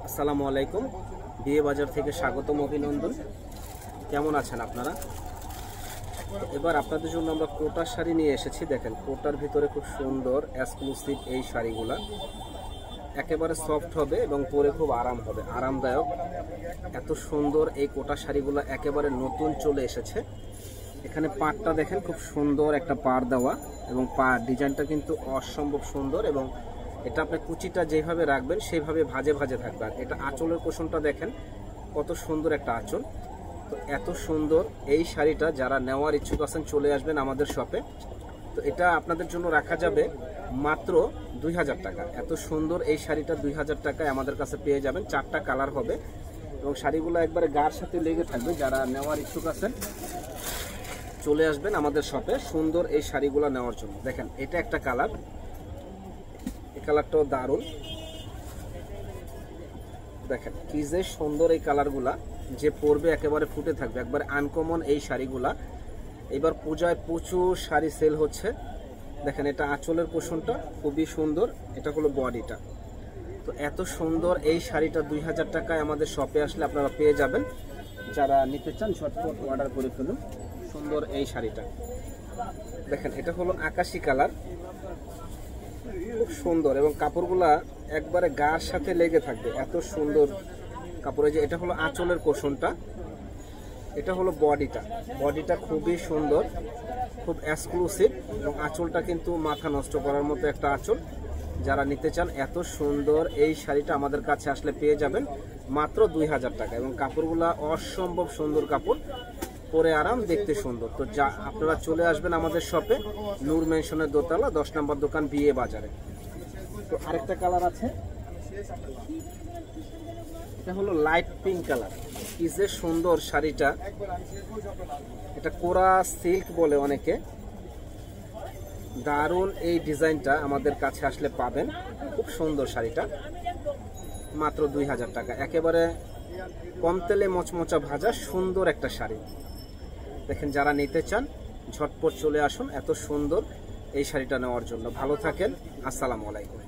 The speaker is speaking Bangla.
আসসালামু আলাইকুম। বিয়ে বাজার থেকে স্বাগতম, অভিনন্দন। কেমন আছেন আপনারা? এবার আপনাদের জন্য আমরা কোটার শাড়ি নিয়ে এসেছি। দেখেন, কোটার ভিতরে খুব সুন্দর এক্সক্লুসিভ এই শাড়িগুলা একেবারে সফট হবে এবং পরে খুব আরাম হবে, আরামদায়ক। এত সুন্দর এই কোটা শাড়িগুলো একেবারে নতুন চলে এসেছে। এখানে পাড়টা দেখেন, খুব সুন্দর একটা পাড় দেওয়া এবং পাড় ডিজাইনটা কিন্তু অসম্ভব সুন্দর। এবং এটা আপনি কুচিটা যেভাবে রাখবেন সেইভাবে ভাজে ভাজে থাকবে। আর এটা আঁচলের পোষণটা দেখেন, কত সুন্দর একটা আঁচল। তো এত সুন্দর এই শাড়িটা যারা নেওয়ার ইচ্ছুক আছেন চলে আসবেন আমাদের শপে। তো এটা আপনাদের জন্য রাখা যাবে মাত্র 2000 টাকা। এত সুন্দর এই শাড়িটা 2000 টাকায় আমাদের কাছে পেয়ে যাবেন। 4টা কালার হবে এবং শাড়িগুলো একবারে গার সাথে লেগে থাকবে। যারা নেওয়ার ইচ্ছুক আছেন চলে আসবেন আমাদের শপে সুন্দর এই শাড়িগুলো নেওয়ার জন্য। দেখেন, এটা একটা কালার, এই কালারটাও দারুণ। দেখেন কি যে সুন্দর এই কালারগুলা, যে পরবে একেবারে ফুটে থাকবে, একবারে আনকমন এই শাড়িগুলা। এবার পূজায় প্রচুর শাড়ি সেল হচ্ছে। দেখেন, এটা আঁচলের পোষণটা খুবই সুন্দর, এটা হলো বডিটা। তো এত সুন্দর এই শাড়িটা 2000 টাকায় আমাদের শপে আসলে আপনারা পেয়ে যাবেন। যারা নিতে চান ঝটপট অর্ডার করে ফেলুন সুন্দর এই শাড়িটা। দেখেন, এটা হলো আকাশি কালার, খুব সুন্দর এবং কাপড়গুলা একবারে গার সাথে লেগে থাকবে, এত সুন্দর কাপড়ে। যে এটা হলো আঁচলের পোষণটা, এটা হলো বডিটা। বডিটা খুবই সুন্দর, খুব এক্সক্লুসিভ এবং আঁচলটা কিন্তু মাথা নষ্ট করার মতো একটা আঁচল। যারা নিতে চান এত সুন্দর এই শাড়িটা আমাদের কাছে আসলে পেয়ে যাবেন মাত্র 2000 টাকা। এবং কাপড়গুলা অসম্ভব সুন্দর কাপড়, পরে আরাম, দেখতে সুন্দর। তো যা আপনারা চলে আসবেন আমাদের শপে, নূর মেনশনের দোতলা, 10 নম্বর দোকান, বিয়ে বাজারে। তো আরেকটা কালার আছে, এটা হলো লাইট পিঙ্ক কালার। কি যে সুন্দর শাড়িটা, এটা কোরা সিল্ক বলে অনেকে। দারুণ এই ডিজাইনটা আমাদের কাছে আসলে পাবেন। খুব সুন্দর শাড়িটা মাত্র 2000 টাকা। একেবারে কম তেলে মচমচা ভাজা সুন্দর একটা শাড়ি। দেখেন, যারা নিতে চান ঝটপট চলে আসুন এত সুন্দর এই শাড়িটা নেওয়ার জন্য। ভালো থাকেন, আসসালামু আলাইকুম।